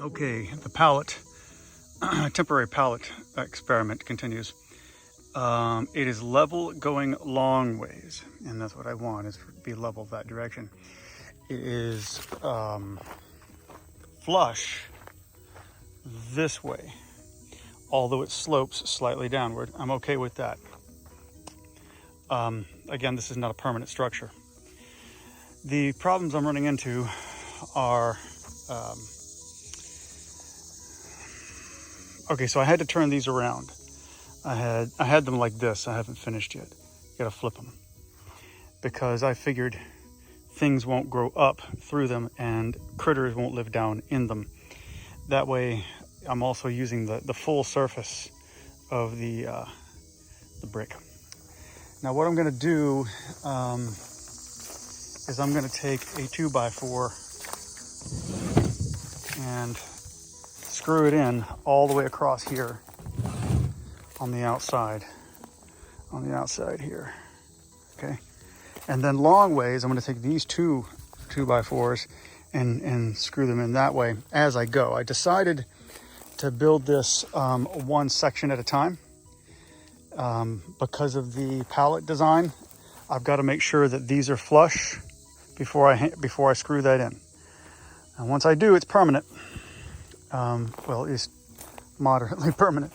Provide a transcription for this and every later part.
Okay, the pallet, temporary pallet experiment continues. It is level going long ways, and that's what I want, is for it to be level that direction. It is flush this way, although it slopes slightly downward. I'm okay with that. Again, this is not a permanent structure. The problems I'm running into are, okay, so I had to turn these around. I had them like this. I haven't finished yet. Gotta flip them because I figured things won't grow up through them and critters won't live down in them. That way, I'm also using the full surface of the brick. Now, what I'm gonna do is I'm gonna take a 2x4 and screw it in all the way across here on the outside here, okay? And then long ways, I'm gonna take these two 2x4s and screw them in that way as I go. I decided to build this one section at a time because of the pallet design. I've got to make sure that these are flush before I screw that in. And once I do, it's permanent. Well, it's moderately permanent.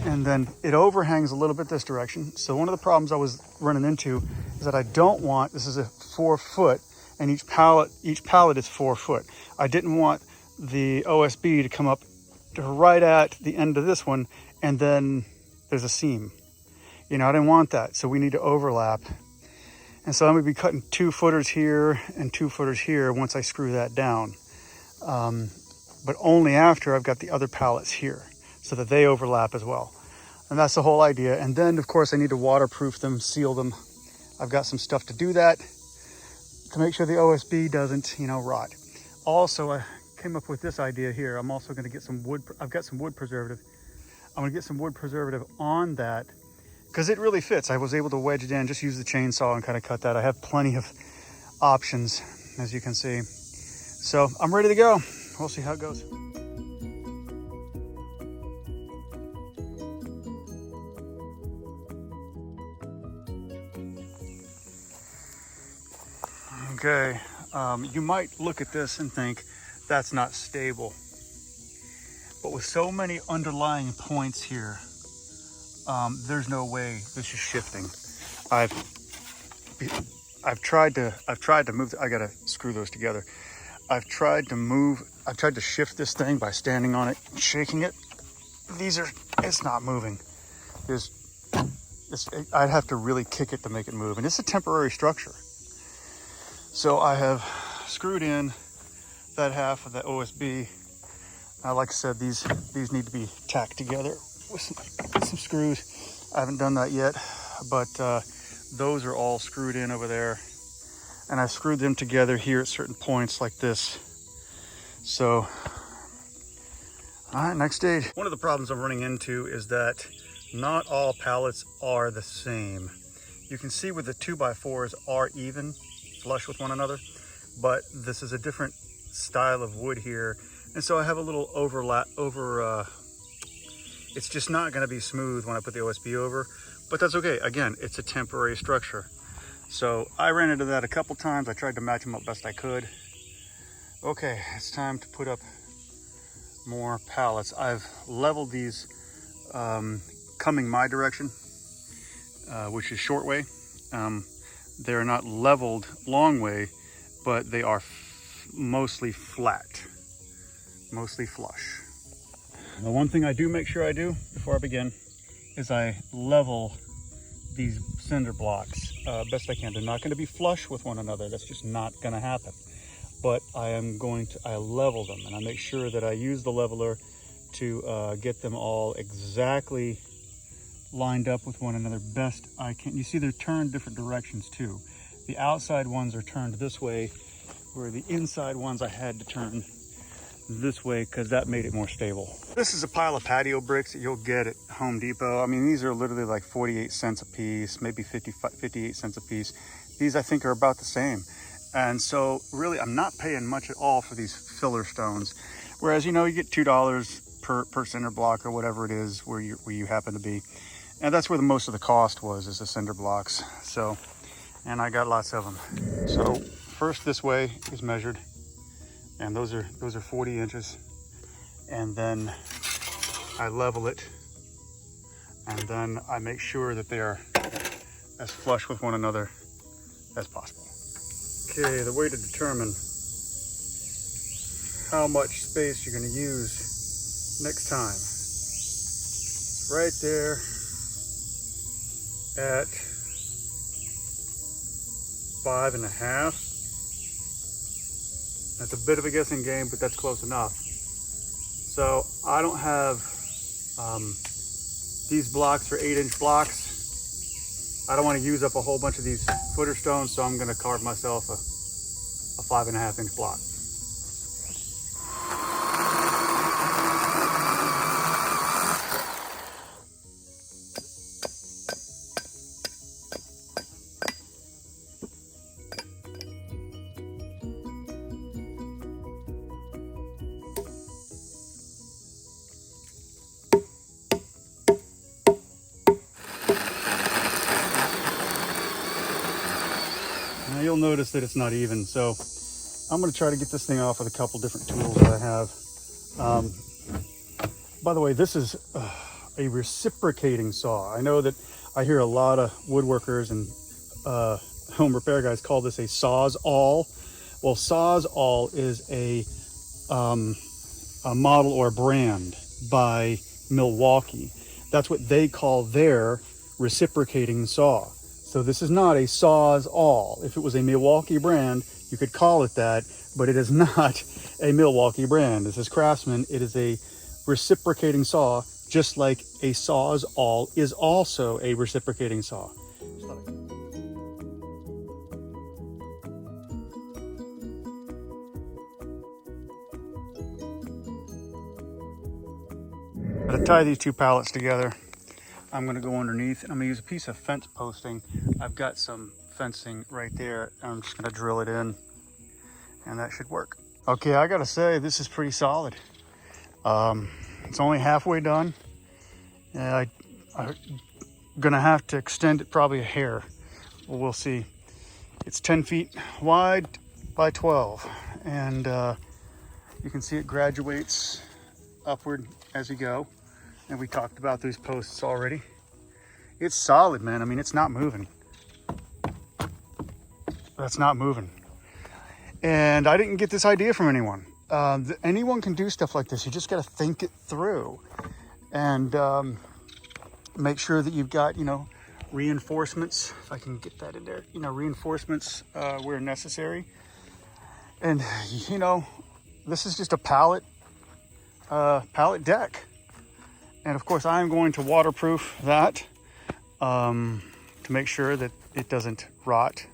And then it overhangs a little bit this direction. So one of the problems I was running into is that I don't want, this is a 4 foot, and each pallet is 4 foot. I didn't want the OSB to come up to right at the end of this one, and then there's a seam. You know, I didn't want that, so we need to overlap. And so I'm gonna be cutting 2 footers here and 2 footers here once I screw that down. But only after I've got the other pallets here, so that they overlap as well. And that's the whole idea. And then, of course, I need to waterproof them, seal them. I've got some stuff to do that to make sure the OSB doesn't, rot. Also, I came up with this idea here. I'm also gonna get some wood. I've got some wood preservative. I'm gonna get some wood preservative on that because it really fits. I was able to wedge it in, just use the chainsaw and kind of cut that. I have plenty of options, as you can see. So I'm ready to go. We'll see how it goes. Okay, you might look at this and think that's not stable, but with so many underlying points here, there's no way this is shifting. I've tried to move. I gotta screw those together. I've tried to shift this thing by standing on it, shaking it. It's not moving. I'd have to really kick it to make it move, and it's a temporary structure. So I have screwed in that half of the OSB. Like I said, these need to be tacked together with some screws. I haven't done that yet, but those are all screwed in over there. And I screwed them together here at certain points like this. So, all right, next stage. One of the problems I'm running into is that not all pallets are the same. You can see where the 2x4s are even, flush with one another, but this is a different style of wood here, and so I have a little overlap it's just not going to be smooth when I put the OSB over, but that's okay. Again, it's a temporary structure. So I ran into that a couple times. I tried to match them up best I could. Okay, it's time to put up more pallets. I've leveled these coming my direction, which is short way. They're not leveled long way, but they are mostly flat, mostly flush. The one thing I do make sure I do before I begin is I level these cinder blocks best I can. They're not going to be flush with one another. That's just not going to happen. But I level them, and I make sure that I use the leveler to get them all exactly lined up with one another best I can. You see they're turned different directions too. The outside ones are turned this way, where the inside ones I had to turn this way because that made it more stable. This is a pile of patio bricks that you'll get at Home Depot. I mean, these are literally like 48 cents a piece, maybe 58 cents a piece. These I think are about the same. And so really I'm not paying much at all for these filler stones. Whereas, you know, you get $2 per cinder block or whatever it is where you happen to be. And that's where the most of the cost was, is the cinder blocks. So, and I got lots of them. So first this way is measured, and those are 40 inches. And then I level it, and then I make sure that they are as flush with one another as possible. Okay, the way to determine how much space you're going to use next time. Right there at 5.5. That's a bit of a guessing game, but that's close enough. So I don't have these blocks are 8-inch blocks. I don't want to use up a whole bunch of these footer stones, so I'm going to carve myself a 5.5-inch block. Now you'll notice that it's not even, so I'm going to try to get this thing off with a couple different tools that I have. By the way, this is a reciprocating saw. I know that I hear a lot of woodworkers and home repair guys call this a Sawzall. Well, Sawzall is a model or brand by Milwaukee. That's what they call their reciprocating saw. So this is not a Sawzall. If it was a Milwaukee brand, you could call it that, but it is not a Milwaukee brand. This is Craftsman. It is a reciprocating saw, just like a Sawzall is also a reciprocating saw. To tie these two pallets together, I'm going to go underneath, and I'm going to use a piece of fence posting. I've got some fencing right there. I'm just going to drill it in, and that should work. Okay, I got to say, this is pretty solid. It's only halfway done, and I'm going to have to extend it probably a hair. Well, we'll see. It's 10 feet wide by 12, and you can see it graduates upward as you go. And we talked about these posts already. It's solid, man. I mean, it's not moving. That's not moving. And I didn't get this idea from anyone. Anyone can do stuff like this. You just got to think it through and make sure that you've got, you know, reinforcements. If I can get that in there, you know, reinforcements where necessary. And, you know, this is just a pallet deck. And of course, I'm going to waterproof that to make sure that it doesn't rot.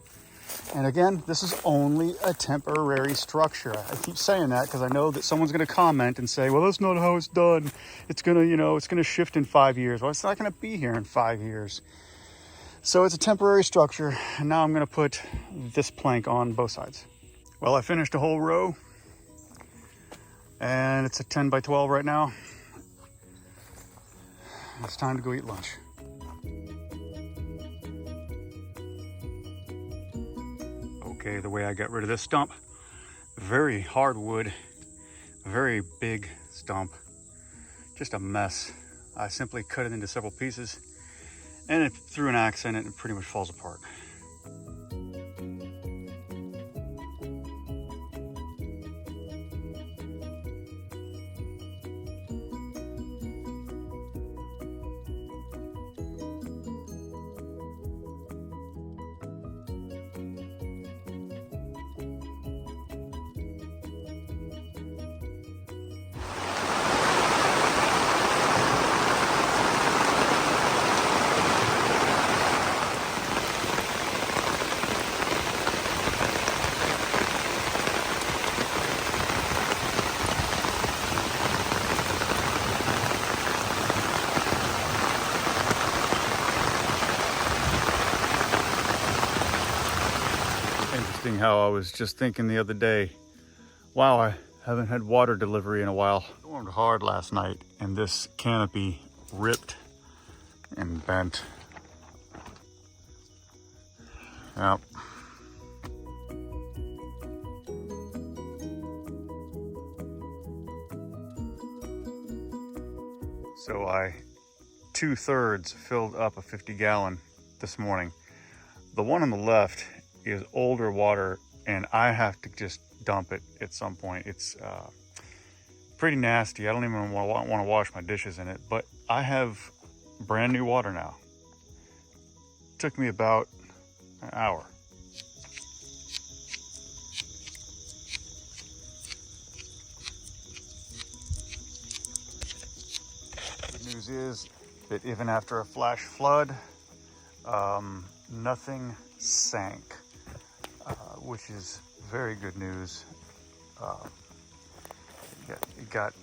And again, this is only a temporary structure. I keep saying that because I know that someone's going to comment and say, well, that's not how it's done. It's going to, you know, it's going to shift in 5 years. Well, it's not going to be here in 5 years. So it's a temporary structure. And now I'm going to put this plank on both sides. Well, I finished a whole row. And it's a 10 by 12 right now. It's time to go eat lunch. Okay, the way I got rid of this stump, very hardwood, very big stump, just a mess. I simply cut it into several pieces and it threw an axe in it and it pretty much falls apart. How I was just thinking the other day, wow, Haven't had water delivery in a while. It stormed hard last night and this canopy ripped and bent. Yep. So I 2/3 filled up a 50-gallon this morning. The one on the left is older water and I have to just dump it at some point. It's pretty nasty. I don't even want to wash my dishes in it, but I have brand new water now. Took me about an hour. The news is that even after a flash flood, nothing sank, which is very good news. It got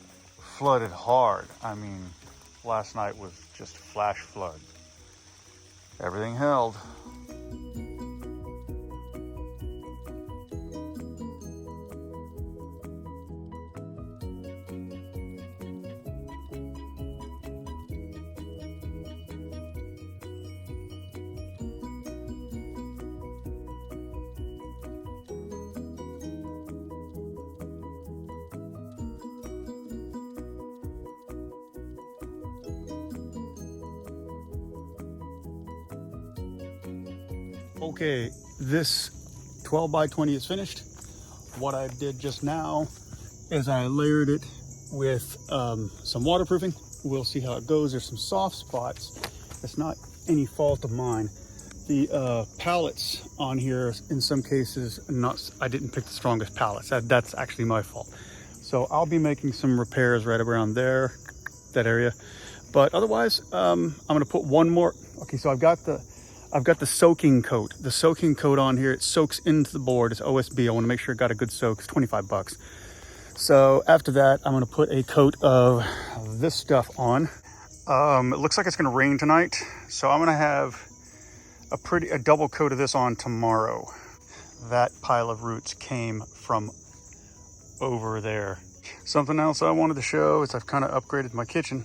flooded hard. I mean, last night was just flash flood. Everything held. Okay, this 12 by 20 is finished. What I did just now is I layered it with some waterproofing. We'll see how it goes. There's some soft spots. It's not any fault of mine. The pallets on here, in some cases, I didn't pick the strongest pallets. That's actually my fault. So I'll be making some repairs right around there, that area. But otherwise, I'm gonna put one more. Okay, so I've got the soaking coat. The soaking coat on here, it soaks into the board. It's OSB. I want to make sure it got a good soak. It's 25 bucks. So after that, I'm going to put a coat of this stuff on. It looks like it's going to rain tonight, so I'm going to have a double coat of this on tomorrow. That pile of roots came from over there. Something else I wanted to show is I've kind of upgraded my kitchen.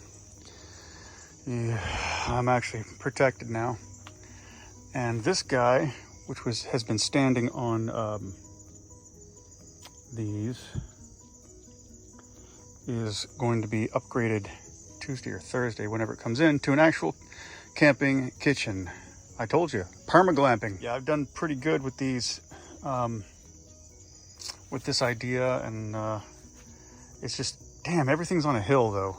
Yeah, I'm actually protected now. And this guy, which has been standing on these, is going to be upgraded Tuesday or Thursday, whenever it comes in, to an actual camping kitchen. I told you, perma-glamping. Yeah, I've done pretty good with these, with this idea, and it's just, damn, everything's on a hill though.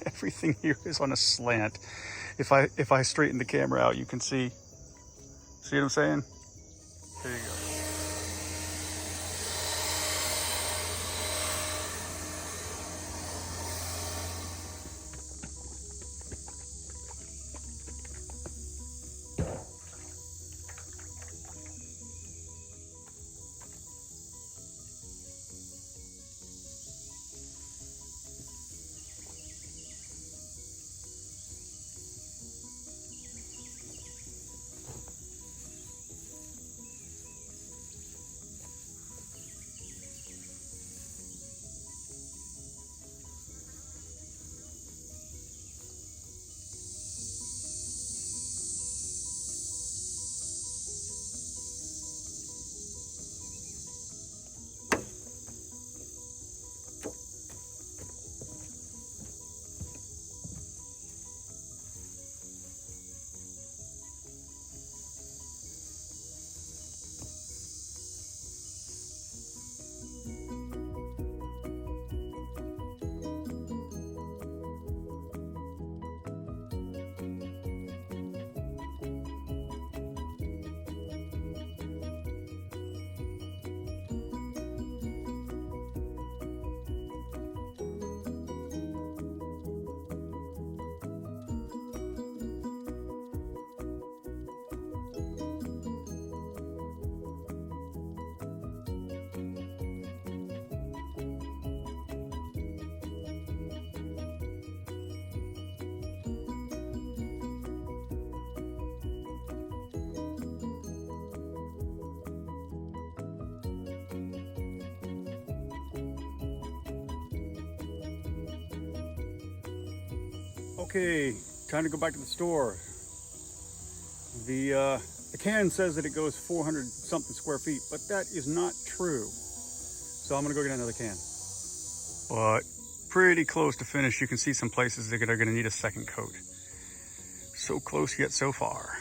Everything here is on a slant. If I straighten the camera out, you can see what I'm saying? There you go. Okay, time to go back to the store. The can says that it goes 400 something square feet, but that is not true. So I'm gonna go get another can. But pretty close to finish. You can see some places that are gonna need a second coat. So close yet so far.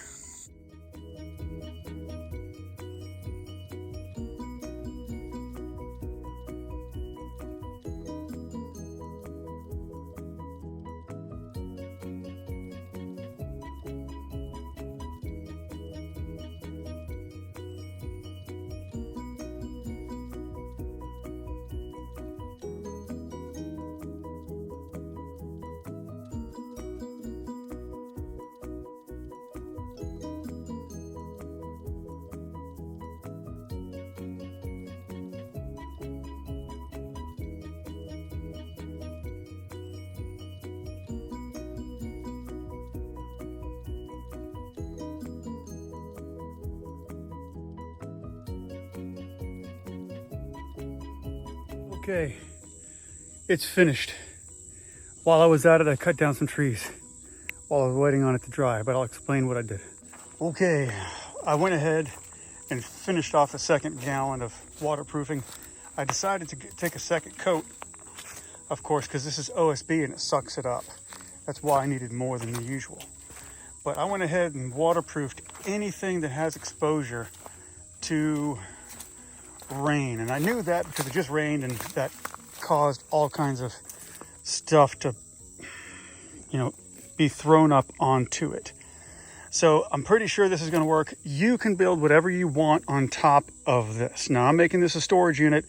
Okay, it's finished. While I was at it, I cut down some trees while I was waiting on it to dry, but I'll explain what I did. Okay, I went ahead and finished off a second gallon of waterproofing. I decided to take a second coat, of course, because this is OSB and it sucks it up. That's why I needed more than the usual. But I went ahead and waterproofed anything that has exposure to rain, and I knew that because it just rained and that caused all kinds of stuff to, be thrown up onto it. So I'm pretty sure this is going to work. You can build whatever you want on top of this. Now I'm making this a storage unit.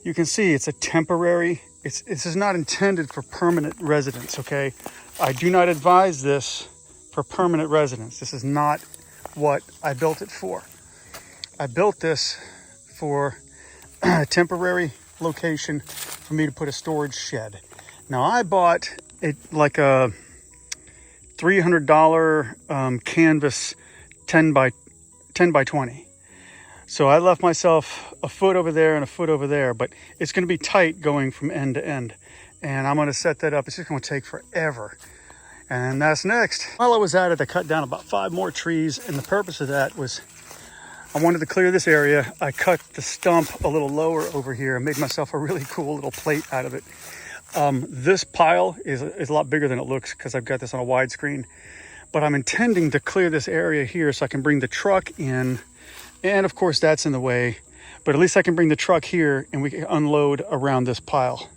You can see it's a temporary. This is not intended for permanent residence. Okay, I do not advise this for permanent residence. This is not what I built it for. I built this for a temporary location for me to put a storage shed. Now I bought it like a $300 canvas 10 by 20. So I left myself a foot over there and a foot over there, but it's going to be tight going from end to end. And I'm going to set that up. It's just going to take forever. And that's next. While I was at it, I cut down about 5 more trees, and the purpose of that was I wanted to clear this area. I cut the stump a little lower over here and made myself a really cool little plate out of it. This pile is a lot bigger than it looks because I've got this on a widescreen, but I'm intending to clear this area here so I can bring the truck in, and of course that's in the way, but at least I can bring the truck here and we can unload around this pile.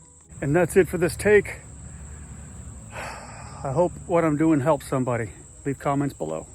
And that's it for this take. I hope what I'm doing helps somebody. Leave comments below.